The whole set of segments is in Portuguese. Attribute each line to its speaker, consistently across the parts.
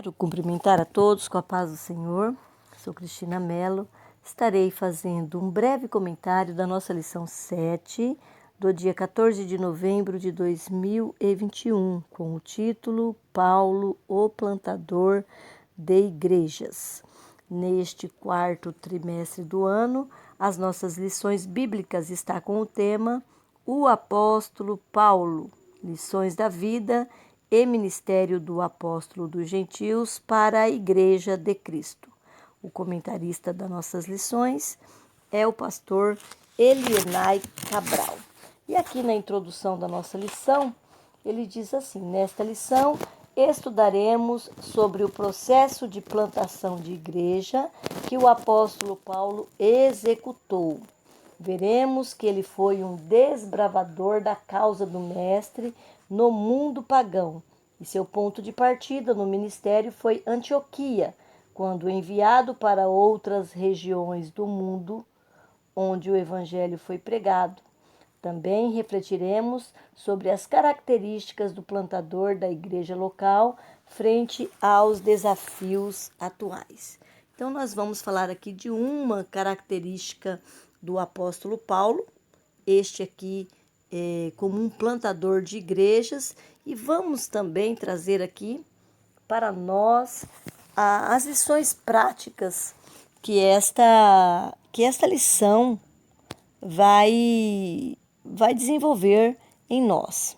Speaker 1: Quero cumprimentar a todos com a paz do Senhor. Sou Cristina Mello. Estarei fazendo um breve comentário da nossa lição 7, do dia 14 de novembro de 2021, com o título Paulo, o plantador de igrejas. Neste quarto trimestre do ano, as nossas lições bíblicas estão com o tema O Apóstolo Paulo, lições da vida e ministério do apóstolo dos gentios para a Igreja de Cristo. O comentarista das nossas lições é o pastor Elienay Cabral. E aqui na introdução da nossa lição, ele diz assim: nesta lição estudaremos sobre o processo de plantação de igreja que o apóstolo Paulo executou. Veremos que ele foi um desbravador da causa do mestre no mundo pagão, e seu ponto de partida no ministério foi Antioquia, quando enviado para outras regiões do mundo onde o evangelho foi pregado. Também refletiremos sobre as características do plantador da igreja local frente aos desafios atuais. Então, nós vamos falar aqui de uma característica do apóstolo Paulo, este aqui como um plantador de igrejas, e vamos também trazer aqui para nós as lições práticas que esta lição vai desenvolver em nós.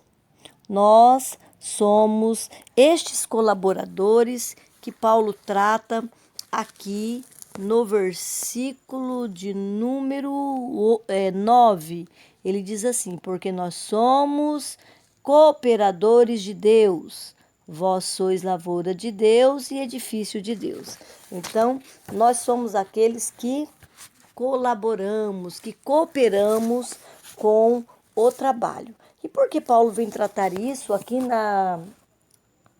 Speaker 1: Nós somos estes colaboradores que Paulo trata aqui no versículo de número 9. Ele diz assim: porque nós somos cooperadores de Deus, vós sois lavoura de Deus e edifício de Deus. Então, nós somos aqueles que colaboramos, que cooperamos com o trabalho. E por que Paulo vem tratar isso aqui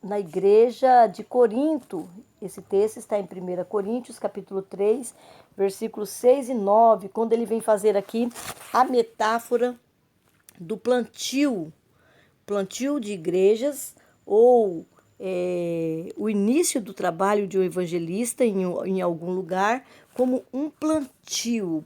Speaker 1: na igreja de Corinto? Esse texto está em 1 Coríntios, capítulo 3, versículos 6 e 9, quando ele vem fazer aqui a metáfora do plantio de igrejas, ou o início do trabalho de um evangelista em algum lugar, como um plantio.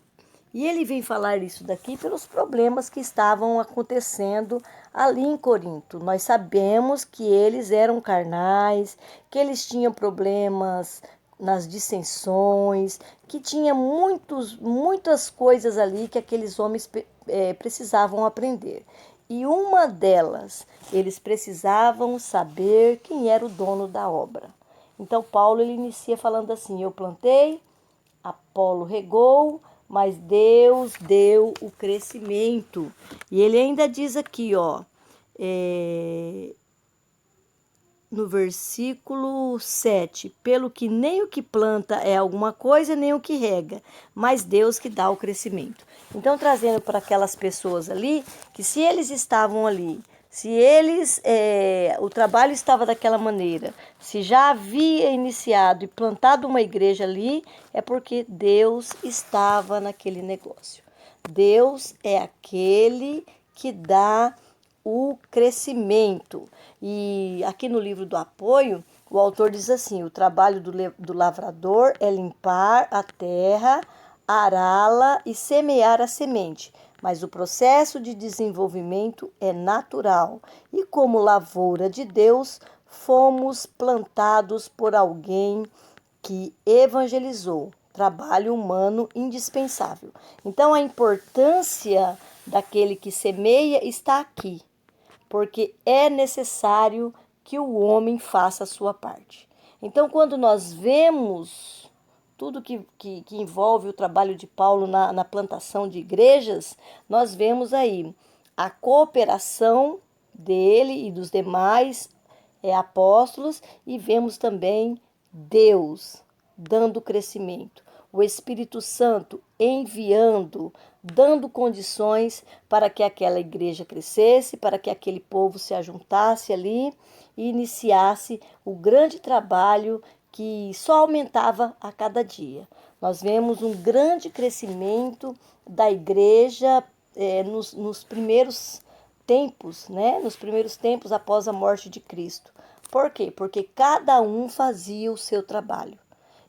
Speaker 1: E ele vem falar isso daqui pelos problemas que estavam acontecendo ali em Corinto. Nós sabemos que eles eram carnais, que eles tinham problemas nas dissensões, que tinha muitas coisas ali que aqueles homens precisavam aprender. E uma delas, eles precisavam saber quem era o dono da obra. Então, Paulo ele inicia falando assim: eu plantei, Apolo regou, mas Deus deu o crescimento. E ele ainda diz aqui, no versículo 7, pelo que nem o que planta é alguma coisa, nem o que rega, mas Deus que dá o crescimento. Então, trazendo para aquelas pessoas ali, que se eles estavam ali, se eles, o trabalho estava daquela maneira, se já havia iniciado e plantado uma igreja ali, é porque Deus estava naquele negócio. Deus é aquele que dá o crescimento. E aqui no livro do apoio, o autor diz assim: o trabalho do lavrador é limpar a terra, ará-la e semear a semente, mas o processo de desenvolvimento é natural. E como lavoura de Deus, fomos plantados por alguém que evangelizou. Trabalho humano indispensável. Então, a importância daquele que semeia está aqui, porque é necessário que o homem faça a sua parte. Então, quando nós vemos tudo que envolve o trabalho de Paulo na plantação de igrejas, nós vemos aí a cooperação dele e dos demais apóstolos, e vemos também Deus dando crescimento, o Espírito Santo enviando, dando condições para que aquela igreja crescesse, para que aquele povo se ajuntasse ali e iniciasse o grande trabalho que só aumentava a cada dia. Nós vemos um grande crescimento da igreja nos primeiros tempos, né? Nos primeiros tempos após a morte de Cristo. Por quê? Porque cada um fazia o seu trabalho.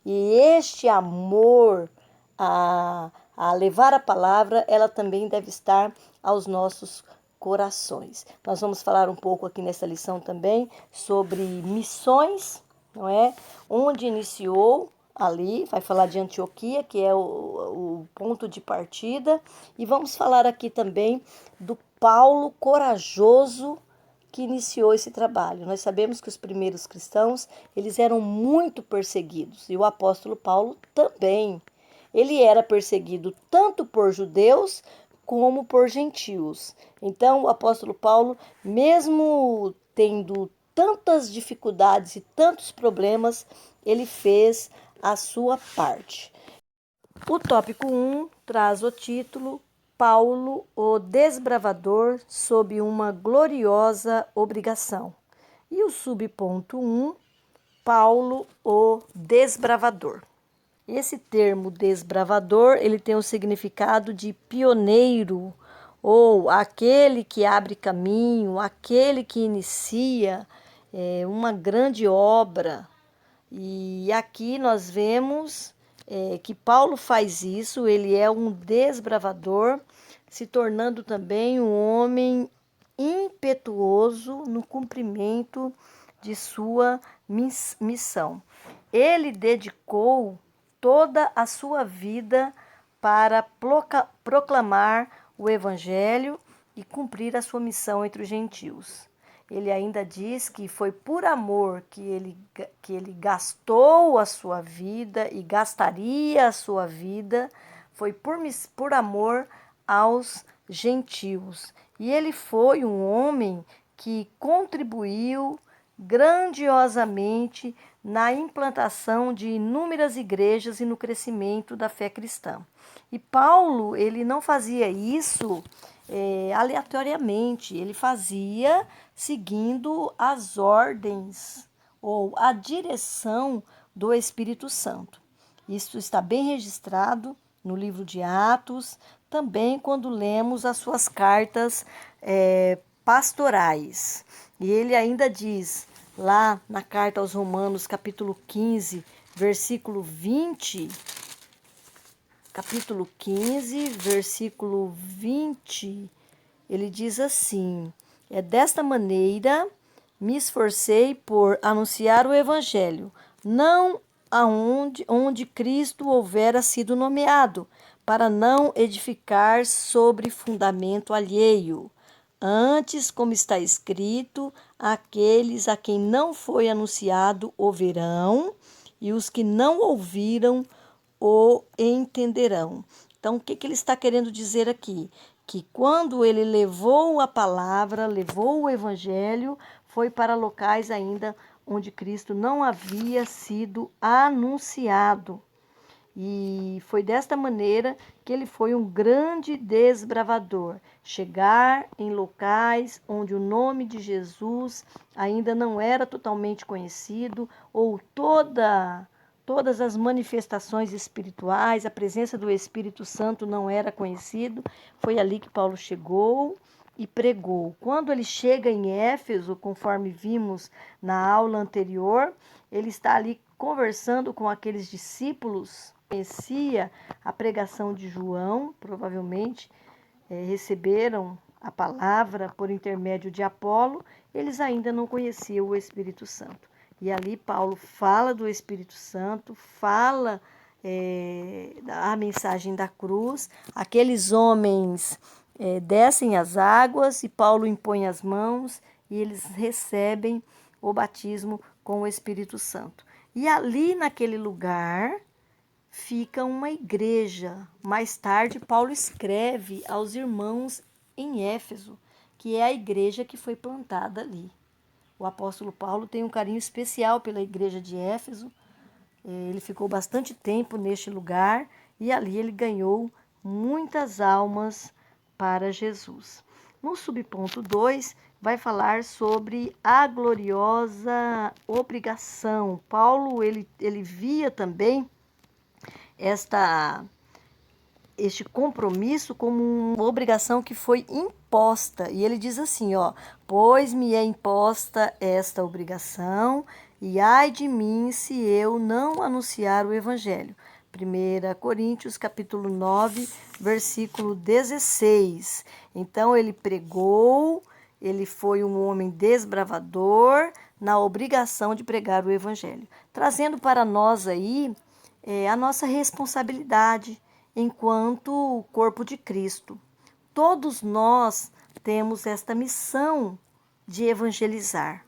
Speaker 1: E este amor a levar a palavra, ela também deve estar aos nossos corações. Nós vamos falar um pouco aqui nessa lição também sobre missões, não é? Onde iniciou ali, vai falar de Antioquia, que é o ponto de partida, e vamos falar aqui também do Paulo corajoso que iniciou esse trabalho. Nós sabemos que os primeiros cristãos, eles eram muito perseguidos, e o apóstolo Paulo também. Ele era perseguido tanto por judeus como por gentios. Então, o apóstolo Paulo, mesmo tendo tantas dificuldades e tantos problemas, ele fez a sua parte. O tópico 1 traz o título Paulo, o desbravador sob uma gloriosa obrigação. E o subponto 1, Paulo, o desbravador. Esse termo desbravador, ele tem o significado de pioneiro, ou aquele que abre caminho, aquele que inicia uma grande obra. E aqui nós vemos que Paulo faz isso, ele é um desbravador, se tornando também um homem impetuoso no cumprimento de sua missão. Ele dedicou toda a sua vida para proclamar o evangelho e cumprir a sua missão entre os gentios. Ele ainda diz que foi por amor que ele gastou a sua vida e gastaria a sua vida, foi por amor aos gentios. E ele foi um homem que contribuiu grandiosamente na implantação de inúmeras igrejas e no crescimento da fé cristã. E Paulo, ele não fazia isso aleatoriamente, ele fazia seguindo as ordens ou a direção do Espírito Santo. Isso está bem registrado no livro de Atos, também quando lemos as suas cartas pastorais. E ele ainda diz, lá na carta aos Romanos, capítulo 15, versículo 20, capítulo 15, versículo 20, ele diz assim: desta maneira me esforcei por anunciar o evangelho, não onde Cristo houvera sido nomeado, para não edificar sobre fundamento alheio. Antes, como está escrito, aqueles a quem não foi anunciado o verão, e os que não ouviram o entenderão. Então, o que ele está querendo dizer aqui? Que quando ele levou a palavra, levou o evangelho, foi para locais ainda onde Cristo não havia sido anunciado. E foi desta maneira que ele foi um grande desbravador. Chegar em locais onde o nome de Jesus ainda não era totalmente conhecido, ou todas as manifestações espirituais, a presença do Espírito Santo não era conhecido. Foi ali que Paulo chegou e pregou. Quando ele chega em Éfeso, conforme vimos na aula anterior, ele está ali conversando com aqueles discípulos. Conhecia a pregação de João, provavelmente receberam a palavra por intermédio de Apolo, eles ainda não conheciam o Espírito Santo. E ali Paulo fala do Espírito Santo, fala a mensagem da cruz, aqueles homens descem as águas e Paulo impõe as mãos e eles recebem o batismo com o Espírito Santo. E ali naquele lugar fica uma igreja. Mais tarde, Paulo escreve aos irmãos em Éfeso, que é a igreja que foi plantada ali. O apóstolo Paulo tem um carinho especial pela igreja de Éfeso. Ele ficou bastante tempo neste lugar e ali ele ganhou muitas almas para Jesus. No subponto 2, vai falar sobre a gloriosa obrigação. Paulo, ele via também este compromisso como uma obrigação que foi imposta. E ele diz assim, ó, pois me é imposta esta obrigação, e ai de mim se eu não anunciar o evangelho. 1 Coríntios capítulo 9, versículo 16. Então ele pregou, ele foi um homem desbravador na obrigação de pregar o evangelho. Trazendo para nós aí a nossa responsabilidade enquanto corpo de Cristo. Todos nós temos esta missão de evangelizar.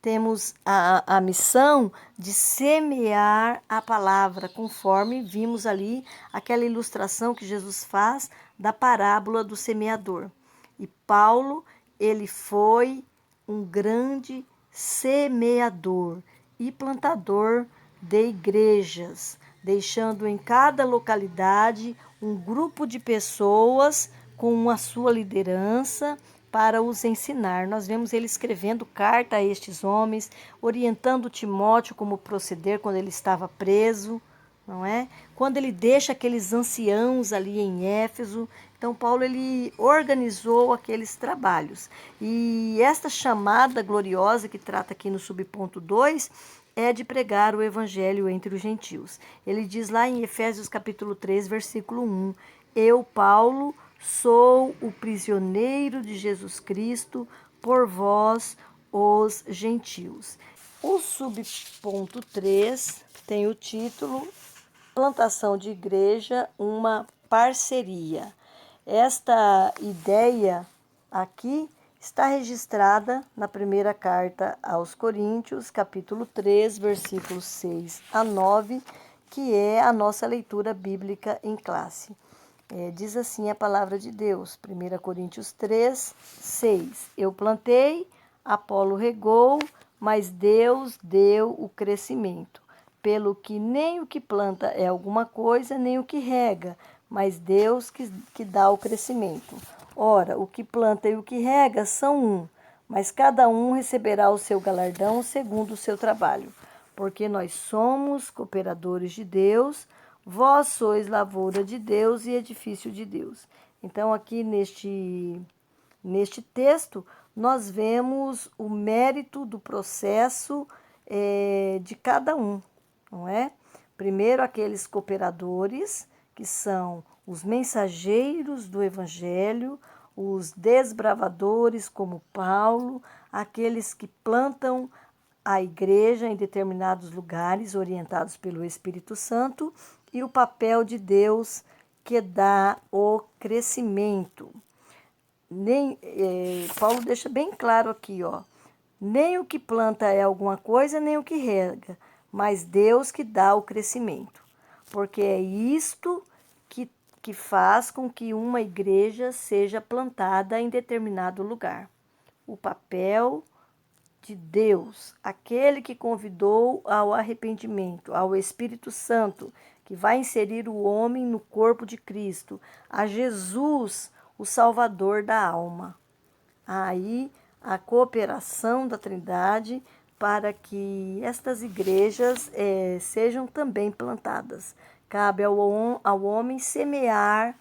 Speaker 1: Temos a missão de semear a palavra, conforme vimos ali aquela ilustração que Jesus faz da parábola do semeador. E Paulo, ele foi um grande semeador e plantador de igrejas, deixando em cada localidade um grupo de pessoas com a sua liderança para os ensinar. Nós vemos ele escrevendo carta a estes homens, orientando Timóteo como proceder quando ele estava preso, não é? Quando ele deixa aqueles anciãos ali em Éfeso, então Paulo ele organizou aqueles trabalhos. E esta chamada gloriosa que trata aqui no subponto 2 é de pregar o evangelho entre os gentios. Ele diz lá em Efésios capítulo 3, versículo 1, eu, Paulo, sou o prisioneiro de Jesus Cristo por vós, os gentios. O subponto 3 tem o título Plantação de Igreja, uma parceria. Esta ideia aqui está registrada na primeira carta aos Coríntios, capítulo 3, versículos 6 a 9, que é a nossa leitura bíblica em classe. Diz assim a palavra de Deus, 1 Coríntios 3, 6. Eu plantei, Apolo regou, mas Deus deu o crescimento. Pelo que nem o que planta é alguma coisa, nem o que rega, mas Deus que dá o crescimento. Ora, o que planta e o que rega são um, mas cada um receberá o seu galardão segundo o seu trabalho. Porque nós somos cooperadores de Deus, vós sois lavoura de Deus e edifício de Deus. Então, aqui neste texto, nós vemos o mérito do processo de cada um, não é? Primeiro, aqueles cooperadores, que são os mensageiros do Evangelho, os desbravadores, como Paulo, aqueles que plantam a igreja em determinados lugares, orientados pelo Espírito Santo, e o papel de Deus que dá o crescimento. Paulo deixa bem claro aqui, ó, nem o que planta é alguma coisa, nem o que rega, mas Deus que dá o crescimento. Porque é isto que faz com que uma igreja seja plantada em determinado lugar. O papel de Deus, aquele que convidou ao arrependimento, ao Espírito Santo, que vai inserir o homem no corpo de Cristo, a Jesus, o Salvador da alma. Aí a cooperação da Trindade para que estas igrejas sejam também plantadas. Cabe ao homem semear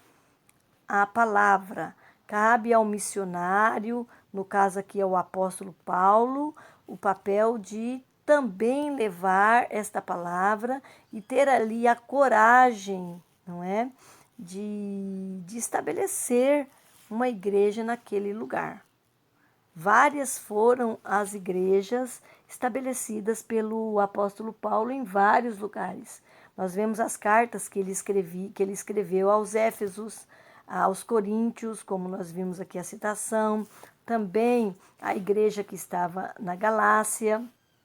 Speaker 1: a palavra, cabe ao missionário, no caso aqui é o apóstolo Paulo, o papel de também levar esta palavra e ter ali a coragem, não é, de estabelecer uma igreja naquele lugar. Várias foram as igrejas estabelecidas pelo apóstolo Paulo em vários lugares. Nós vemos as cartas que ele escreveu aos Éfesos, aos Coríntios, como nós vimos aqui a citação, também a igreja que estava na Galácia,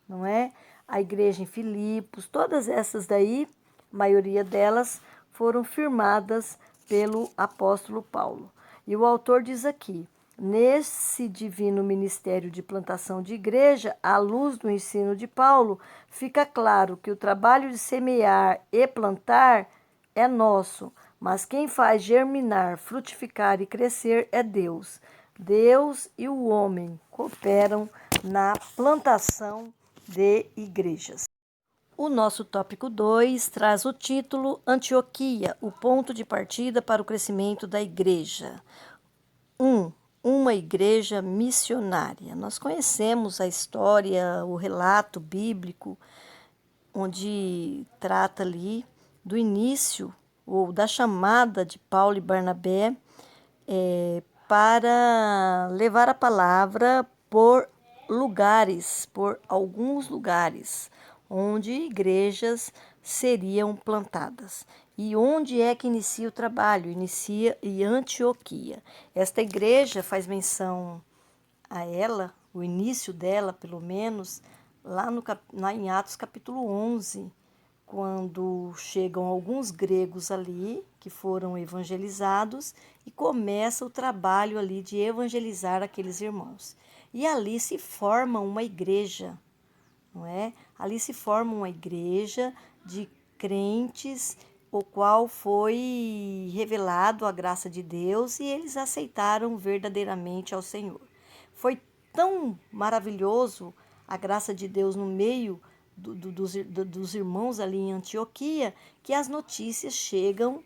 Speaker 1: não é? A igreja em Filipos, todas essas daí, a maioria delas foram firmadas pelo apóstolo Paulo. E o autor diz aqui, nesse divino ministério de plantação de igreja, à luz do ensino de Paulo, fica claro que o trabalho de semear e plantar é nosso, mas quem faz germinar, frutificar e crescer é Deus. Deus e o homem cooperam na plantação de igrejas. O nosso tópico 2 traz o título Antioquia, o ponto de partida para o crescimento da igreja. 1. Uma igreja missionária. Nós conhecemos a história, o relato bíblico, onde trata ali do início ou da chamada de Paulo e Barnabé para levar a palavra por alguns lugares, onde igrejas seriam plantadas. E onde é que inicia o trabalho? Inicia em Antioquia. Esta igreja faz menção a ela, o início dela, pelo menos, lá em Atos capítulo 11, quando chegam alguns gregos ali, que foram evangelizados, e começa o trabalho ali de evangelizar aqueles irmãos. E ali se forma uma igreja, não é? Ali se forma uma igreja de crentes, o qual foi revelado a graça de Deus e eles aceitaram verdadeiramente ao Senhor. Foi tão maravilhoso a graça de Deus no meio dos irmãos ali em Antioquia, que as notícias chegam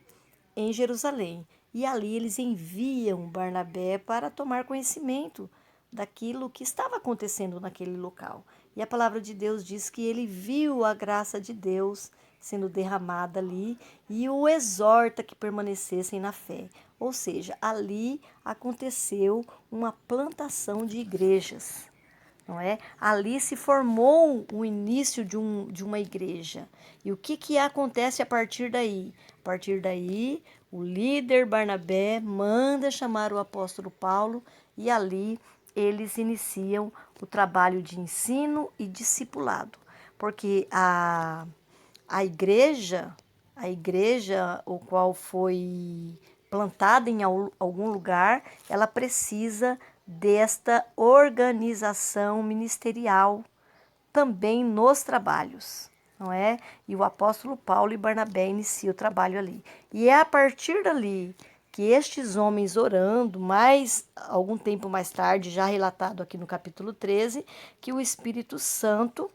Speaker 1: em Jerusalém. E ali eles enviam Barnabé para tomar conhecimento daquilo que estava acontecendo naquele local. E a palavra de Deus diz que ele viu a graça de Deus sendo derramada ali e o exorta que permanecessem na fé. Ou seja, ali aconteceu uma plantação de igrejas. Não é? Ali se formou o início de uma igreja. E o que acontece a partir daí? A partir daí, o líder Barnabé manda chamar o apóstolo Paulo e ali eles iniciam o trabalho de ensino e discipulado. Porque a igreja, o qual foi plantada em algum lugar, ela precisa desta organização ministerial também nos trabalhos, não é? E o apóstolo Paulo e Barnabé iniciam o trabalho ali. E é a partir dali que estes homens orando, algum tempo mais tarde, já relatado aqui no capítulo 13, que o Espírito Santo,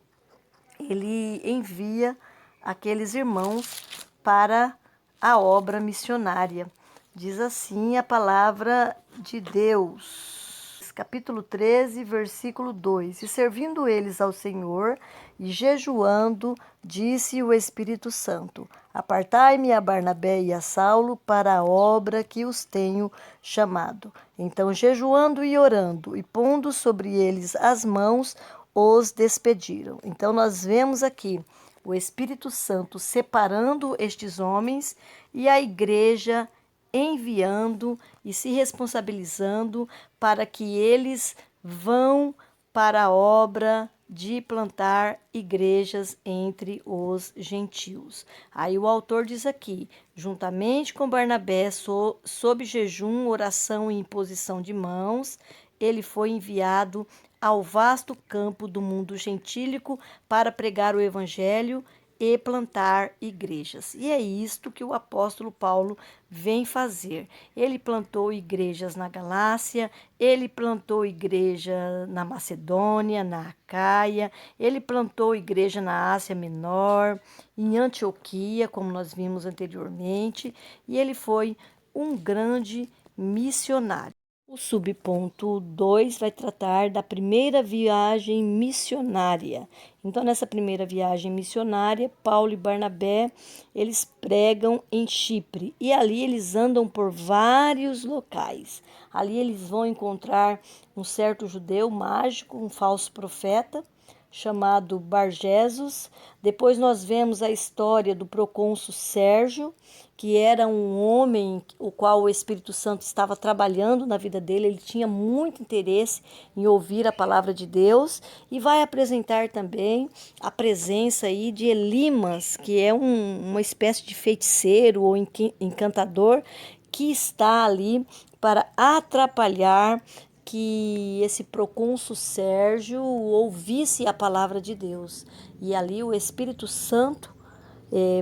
Speaker 1: ele envia aqueles irmãos para a obra missionária. Diz assim a palavra de Deus, capítulo 13, versículo 2. E servindo eles ao Senhor e jejuando, disse o Espírito Santo: Apartai-me a Barnabé e a Saulo para a obra que os tenho chamado. Então, jejuando e orando e pondo sobre eles as mãos, os despediram. Então, nós vemos aqui o Espírito Santo separando estes homens e a igreja enviando e se responsabilizando para que eles vão para a obra de plantar igrejas entre os gentios. Aí o autor diz aqui, juntamente com Barnabé, sob jejum, oração e imposição de mãos, ele foi enviado ao vasto campo do mundo gentílico para pregar o evangelho e plantar igrejas. E é isto que o apóstolo Paulo vem fazer. Ele plantou igrejas na Galácia, ele plantou igreja na Macedônia, na Acaia, ele plantou igreja na Ásia Menor, em Antioquia, como nós vimos anteriormente, e ele foi um grande missionário. O subponto 2 vai tratar da primeira viagem missionária. Então, nessa primeira viagem missionária, Paulo e Barnabé, eles pregam em Chipre. E ali eles andam por vários locais. Ali eles vão encontrar um certo judeu mágico, um falso profeta, chamado Barjesus. Depois nós vemos a história do procônsul Sérgio, que era um homem o qual o Espírito Santo estava trabalhando na vida dele. Ele tinha muito interesse em ouvir a palavra de Deus e vai apresentar também a presença aí de Elimas, que é uma espécie de feiticeiro ou encantador que está ali para atrapalhar que esse procônsul Sérgio ouvisse a palavra de Deus. E ali o Espírito Santo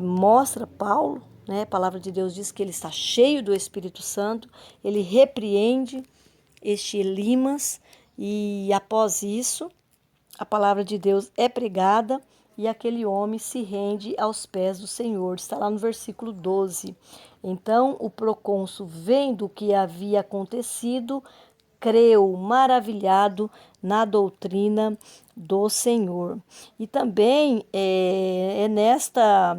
Speaker 1: mostra Paulo, né? A palavra de Deus diz que ele está cheio do Espírito Santo, ele repreende este Elimas e após isso a palavra de Deus é pregada e aquele homem se rende aos pés do Senhor. Está lá no versículo 12. Então o procônsul, vendo o que havia acontecido, creu, maravilhado na doutrina do Senhor. E também é nesta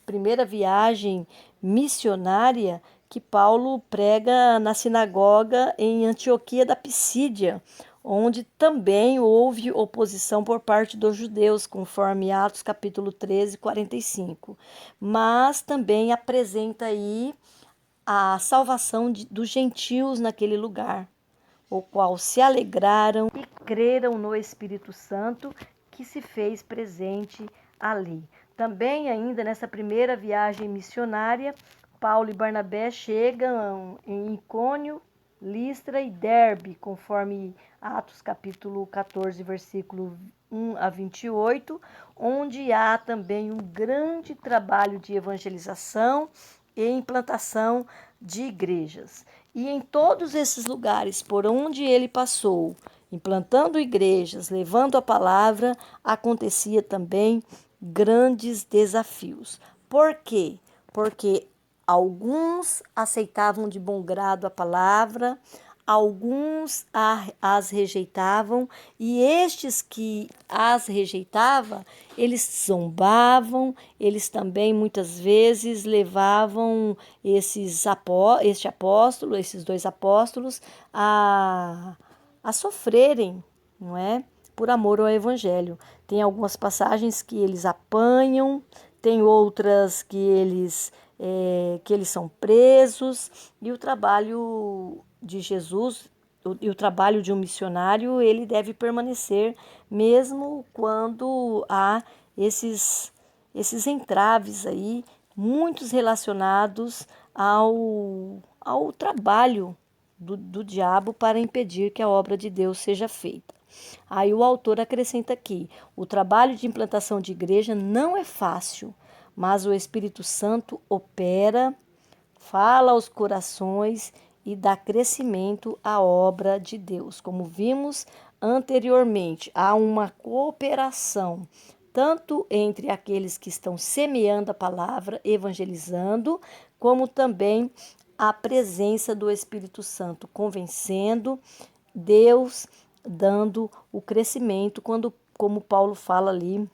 Speaker 1: primeira viagem missionária que Paulo prega na sinagoga em Antioquia da Pisídia, onde também houve oposição por parte dos judeus, conforme Atos capítulo 13, 45. Mas também apresenta aí a salvação dos gentios naquele lugar, o qual se alegraram e creram no Espírito Santo que se fez presente ali. Também ainda nessa primeira viagem missionária, Paulo e Barnabé chegam em Icônio, Listra e Derbe, conforme Atos capítulo 14, versículo 1 a 28, onde há também um grande trabalho de evangelização e implantação de igrejas. E em todos esses lugares por onde ele passou, implantando igrejas, levando a palavra, acontecia também grandes desafios. Por quê? Porque alguns aceitavam de bom grado a palavra, alguns as rejeitavam, e estes que as rejeitavam, eles zombavam, eles também muitas vezes levavam este apóstolo, esses dois apóstolos, a sofrerem, não é? Por amor ao evangelho. Tem algumas passagens que eles apanham, tem outras que eles são presos, e o trabalho de Jesus e o trabalho de um missionário, ele deve permanecer mesmo quando há esses entraves aí, muitos relacionados ao trabalho do diabo para impedir que a obra de Deus seja feita. Aí o autor acrescenta aqui: o trabalho de implantação de igreja não é fácil, mas o Espírito Santo opera, fala aos corações e dá crescimento à obra de Deus. Como vimos anteriormente, há uma cooperação tanto entre aqueles que estão semeando a palavra, evangelizando, como também a presença do Espírito Santo, convencendo, Deus dando o crescimento, como Paulo fala ali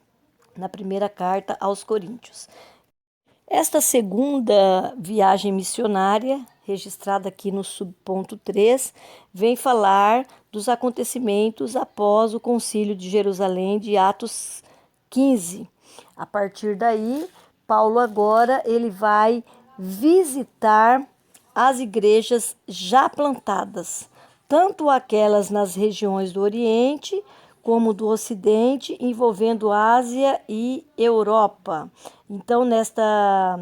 Speaker 1: na primeira carta aos Coríntios. Esta segunda viagem missionária, registrada aqui no subponto 3, vem falar dos acontecimentos após o Concílio de Jerusalém de Atos 15. A partir daí, Paulo agora ele vai visitar as igrejas já plantadas, tanto aquelas nas regiões do Oriente como do Ocidente, envolvendo Ásia e Europa. Então, nesta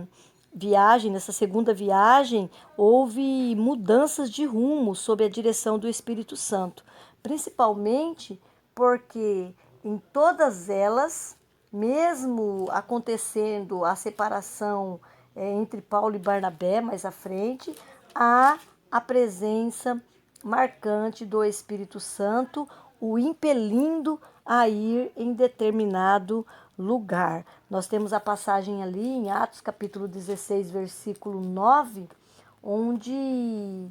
Speaker 1: segunda viagem, houve mudanças de rumo sob a direção do Espírito Santo, principalmente porque em todas elas, mesmo acontecendo a separação entre Paulo e Barnabé mais à frente, há a presença marcante do Espírito Santo, o impelindo a ir em determinado lugar. Nós temos a passagem ali em Atos capítulo 16, versículo 9, onde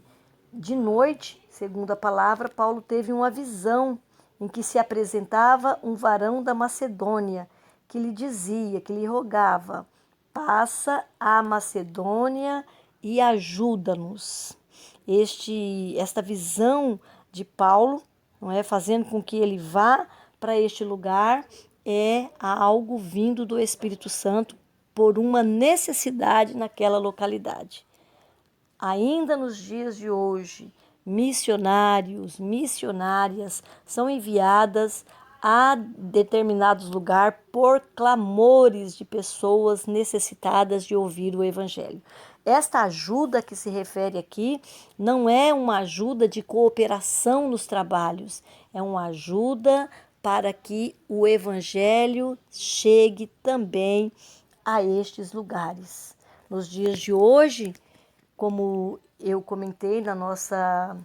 Speaker 1: de noite, segundo a palavra, Paulo teve uma visão em que se apresentava um varão da Macedônia, que lhe dizia, que lhe rogava: passa a Macedônia e ajuda-nos. Esta visão de Paulo, não é, fazendo com que ele vá para este lugar, é algo vindo do Espírito Santo por uma necessidade naquela localidade. Ainda nos dias de hoje, missionários, missionárias são enviadas a determinados lugares por clamores de pessoas necessitadas de ouvir o Evangelho. Esta ajuda que se refere aqui não é uma ajuda de cooperação nos trabalhos, é uma ajuda para que o Evangelho chegue também a estes lugares. Nos dias de hoje, como eu comentei na nossa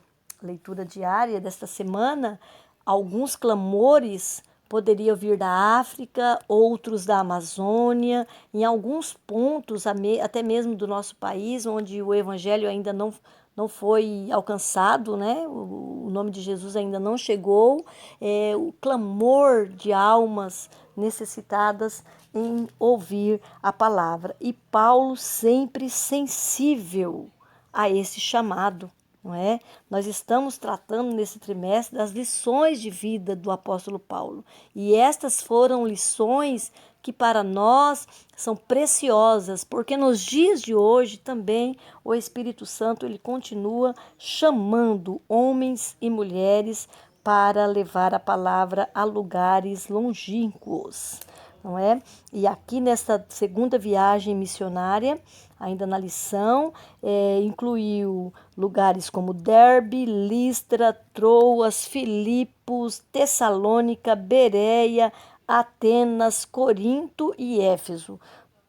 Speaker 1: leitura diária desta semana, alguns clamores poderia vir da África, outros da Amazônia, em alguns pontos, até mesmo do nosso país, onde o evangelho ainda não foi alcançado, né? O nome de Jesus ainda não chegou, o clamor de almas necessitadas em ouvir a palavra. E Paulo sempre sensível a esse chamado, não é? Nós estamos tratando nesse trimestre das lições de vida do apóstolo Paulo. E estas foram lições que para nós são preciosas, porque nos dias de hoje também o Espírito Santo ele continua chamando homens e mulheres para levar a palavra a lugares longínquos, não é? E aqui nesta segunda viagem missionária, ainda na lição, incluiu lugares como Derbe, Listra, Troas, Filipos, Tessalônica, Bereia, Atenas, Corinto e Éfeso,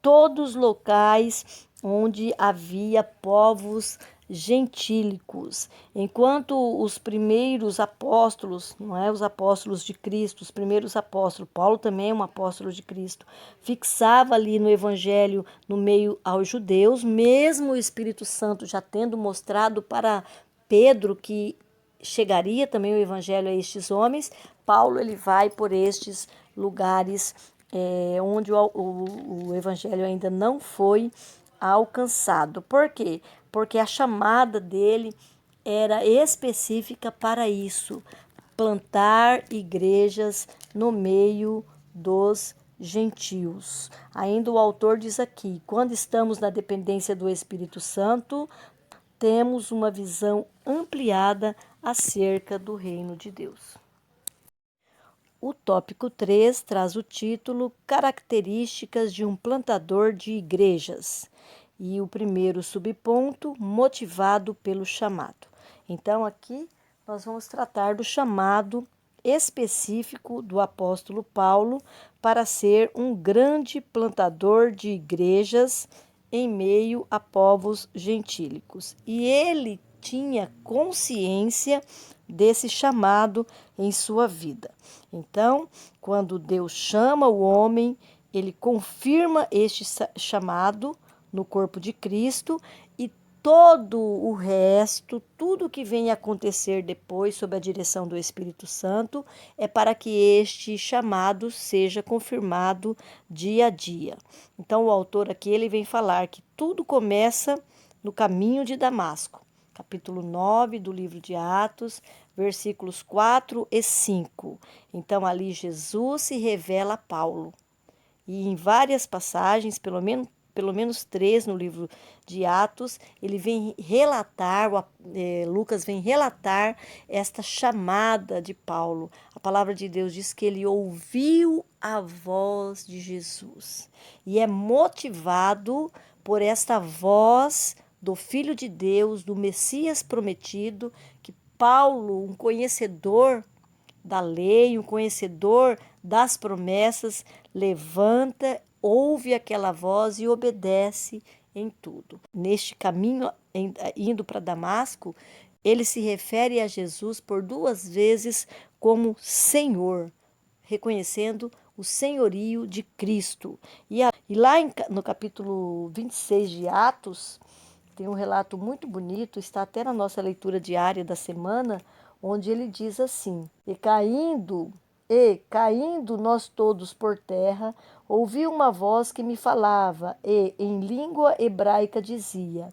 Speaker 1: todos locais onde havia povos gentílicos. Enquanto os primeiros apóstolos, não é, os apóstolos de Cristo, os primeiros apóstolos, Paulo também é um apóstolo de Cristo, fixava ali no evangelho no meio aos judeus, mesmo o Espírito Santo já tendo mostrado para Pedro que chegaria também o evangelho a estes homens, Paulo ele vai por estes lugares onde o evangelho ainda não foi alcançado. Por quê? Porque a chamada dele era específica para isso, plantar igrejas no meio dos gentios. Ainda o autor diz aqui, quando estamos na dependência do Espírito Santo, temos uma visão ampliada acerca do reino de Deus. O tópico 3 traz o título Características de um plantador de igrejas. E o primeiro subponto, motivado pelo chamado. Então, aqui nós vamos tratar do chamado específico do apóstolo Paulo para ser um grande plantador de igrejas em meio a povos gentílicos. E ele tinha consciência desse chamado em sua vida. Então, quando Deus chama o homem, ele confirma este chamado no corpo de Cristo e todo o resto, tudo que vem acontecer depois sob a direção do Espírito Santo é para que este chamado seja confirmado dia a dia. Então o autor aqui ele vem falar que tudo começa no caminho de Damasco. Capítulo 9 do livro de Atos, versículos 4 e 5. Então ali Jesus se revela a Paulo. E em várias passagens, pelo menos 3 no livro de Atos, ele vem relatar, Lucas vem relatar esta chamada de Paulo. A palavra de Deus diz que ele ouviu a voz de Jesus e é motivado por esta voz do Filho de Deus, do Messias prometido, que Paulo, um conhecedor da lei, um conhecedor das promessas, levanta, ouve aquela voz e obedece em tudo. Neste caminho, indo para Damasco, ele se refere a Jesus por 2 vezes como Senhor, reconhecendo o senhorio de Cristo. E lá no capítulo 26 de Atos, tem um relato muito bonito, está até na nossa leitura diária da semana, onde ele diz assim: caindo nós todos por terra, ouvi uma voz que me falava e em língua hebraica dizia: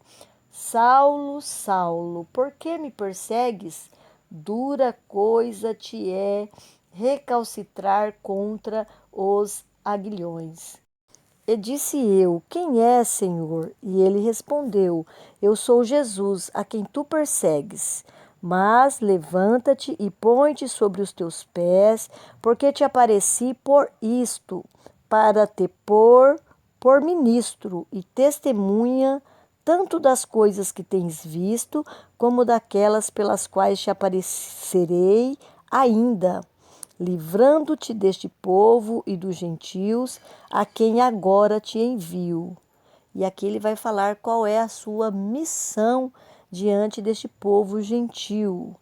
Speaker 1: Saulo, Saulo, por que me persegues? Dura coisa te é recalcitrar contra os aguilhões. E disse eu: Quem é, Senhor? E ele respondeu: Eu sou Jesus, a quem tu persegues. Mas levanta-te e põe-te sobre os teus pés, porque te apareci por isto, para te pôr por ministro e testemunha tanto das coisas que tens visto, como daquelas pelas quais te aparecerei ainda, livrando-te deste povo e dos gentios, a quem agora te envio. E aqui ele vai falar qual é a sua missão diante deste povo gentil,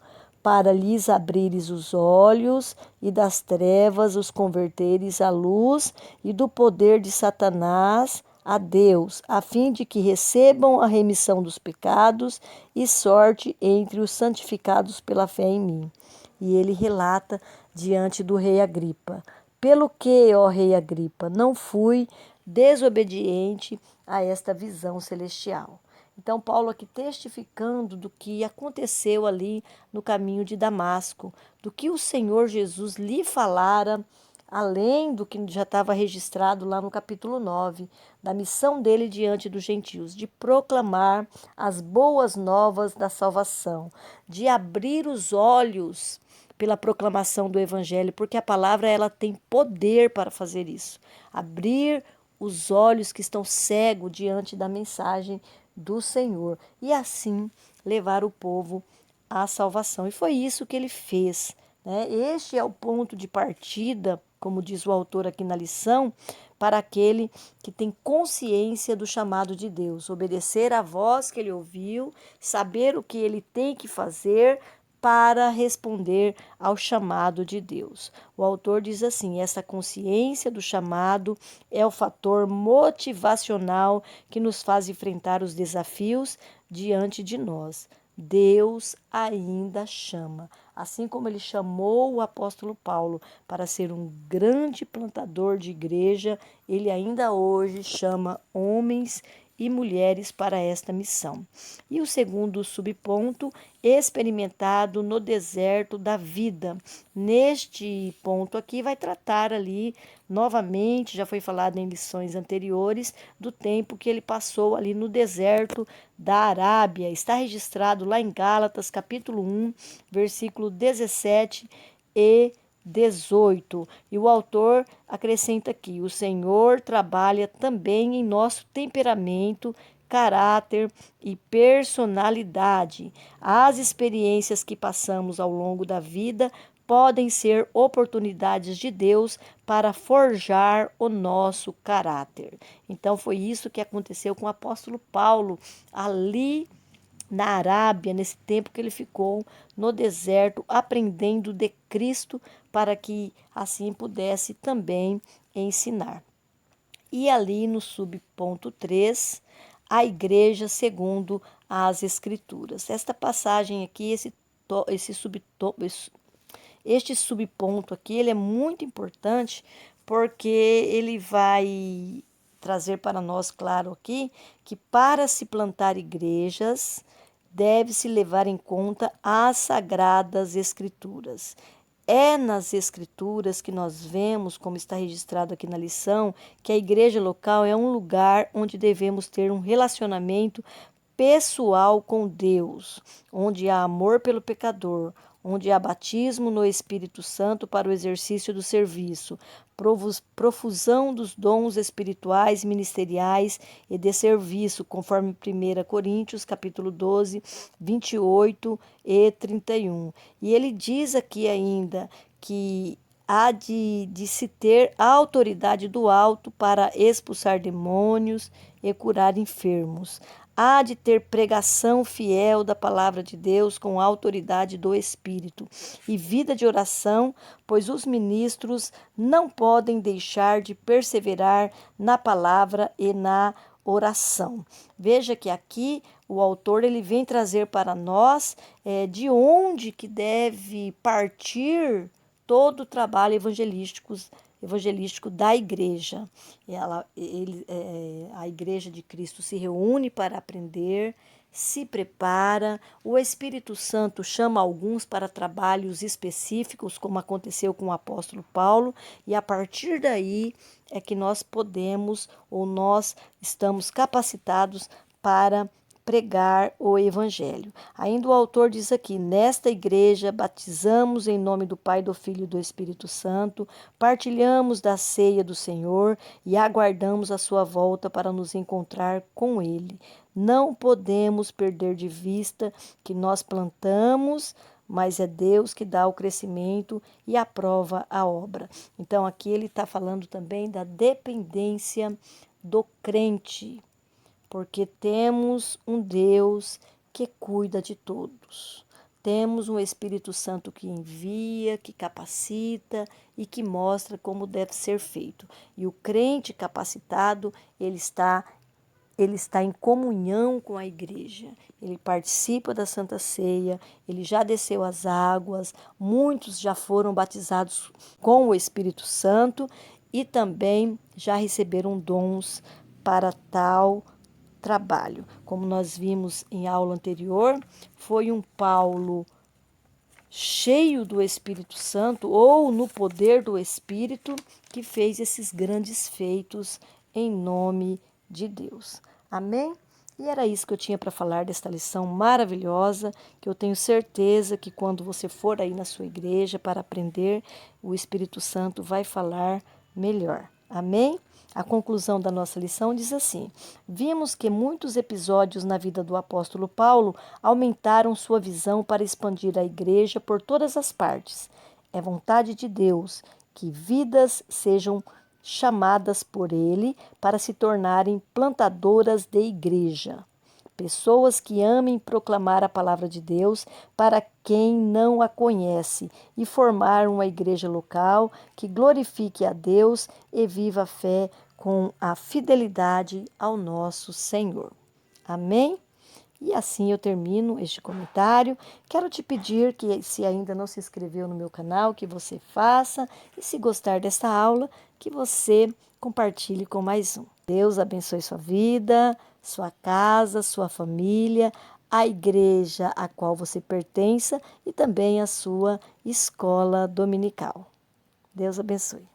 Speaker 1: para lhes abrires os olhos e das trevas os converteres à luz e do poder de Satanás a Deus, a fim de que recebam a remissão dos pecados e sorte entre os santificados pela fé em mim. E ele relata diante do rei Agripa: pelo que, ó rei Agripa, não fui desobediente a esta visão celestial. Então, Paulo aqui testificando do que aconteceu ali no caminho de Damasco, do que o Senhor Jesus lhe falara, além do que já estava registrado lá no capítulo 9, da missão dele diante dos gentios, de proclamar as boas novas da salvação, de abrir os olhos pela proclamação do evangelho, porque a palavra ela tem poder para fazer isso. Abrir os olhos que estão cegos diante da mensagem do Senhor e assim levar o povo à salvação. E foi isso que ele fez, né? Este é o ponto de partida, como diz o autor aqui na lição, para aquele que tem consciência do chamado de Deus, obedecer à voz que ele ouviu, saber o que ele tem que fazer para responder ao chamado de Deus. O autor diz assim: essa consciência do chamado é o fator motivacional que nos faz enfrentar os desafios diante de nós. Deus ainda chama, assim como ele chamou o apóstolo Paulo para ser um grande plantador de igreja, ele ainda hoje chama homens e mulheres para esta missão. E o segundo subponto, experimentado no deserto da vida. Neste ponto aqui vai tratar ali novamente, já foi falado em lições anteriores, do tempo que ele passou ali no deserto da Arábia. Está registrado lá em Gálatas, capítulo 1, versículo 17 e 18. E o autor acrescenta aqui: o Senhor trabalha também em nosso temperamento, caráter e personalidade. As experiências que passamos ao longo da vida podem ser oportunidades de Deus para forjar o nosso caráter. Então foi isso que aconteceu com o apóstolo Paulo ali na Arábia, nesse tempo que ele ficou no deserto, aprendendo de Cristo, para que assim pudesse também ensinar. E ali no subponto 3, a igreja segundo as Escrituras. Esta passagem aqui, este subponto aqui, ele é muito importante porque ele vai trazer para nós, claro, aqui, que para se plantar igrejas, deve-se levar em conta as sagradas escrituras. É nas escrituras que nós vemos, como está registrado aqui na lição, que a igreja local é um lugar onde devemos ter um relacionamento pessoal com Deus, onde há amor pelo pecador, onde há batismo no Espírito Santo para o exercício do serviço, profusão dos dons espirituais, ministeriais e de serviço, conforme 1 Coríntios, capítulo 12, 28 e 31. E ele diz aqui ainda que há de se ter a autoridade do alto para expulsar demônios e curar enfermos. Há de ter pregação fiel da palavra de Deus com a autoridade do Espírito e vida de oração, pois os ministros não podem deixar de perseverar na palavra e na oração. Veja que aqui o autor ele vem trazer para nós de onde que deve partir todo o trabalho evangelístico da igreja. A igreja de Cristo se reúne para aprender, se prepara, o Espírito Santo chama alguns para trabalhos específicos, como aconteceu com o apóstolo Paulo, e a partir daí é que nós podemos ou nós estamos capacitados para pregar o evangelho. Ainda o autor diz aqui: nesta igreja batizamos em nome do Pai, do Filho e do Espírito Santo, partilhamos da ceia do Senhor e aguardamos a sua volta para nos encontrar com ele. Não podemos perder de vista que nós plantamos, mas é Deus que dá o crescimento e aprova a obra. Então aqui ele está falando também da dependência do crente, porque temos um Deus que cuida de todos. temos um Espírito Santo que envia, que capacita e que mostra como deve ser feito. E o crente capacitado, ele está em comunhão com a igreja, ele participa da Santa Ceia, ele já desceu as águas, muitos já foram batizados com o Espírito Santo e também já receberam dons para tal trabalho. Como nós vimos em aula anterior, foi um Paulo cheio do Espírito Santo ou no poder do Espírito que fez esses grandes feitos em nome de Deus. Amém? E era isso que eu tinha para falar desta lição maravilhosa, que eu tenho certeza que quando você for aí na sua igreja para aprender, o Espírito Santo vai falar melhor. Amém? A conclusão da nossa lição diz assim: vimos que muitos episódios na vida do apóstolo Paulo aumentaram sua visão para expandir a igreja por todas as partes. É vontade de Deus que vidas sejam chamadas por ele para se tornarem plantadoras de igreja. Pessoas que amem proclamar a palavra de Deus para quem não a conhece e formar uma igreja local que glorifique a Deus e viva a fé com a fidelidade ao nosso Senhor. Amém? E assim eu termino este comentário. Quero te pedir que, se ainda não se inscreveu no meu canal, que você faça. E se gostar desta aula, que você compartilhe com mais um. Deus abençoe sua vida, sua casa, sua família, a igreja a qual você pertença e também a sua escola dominical. Deus abençoe.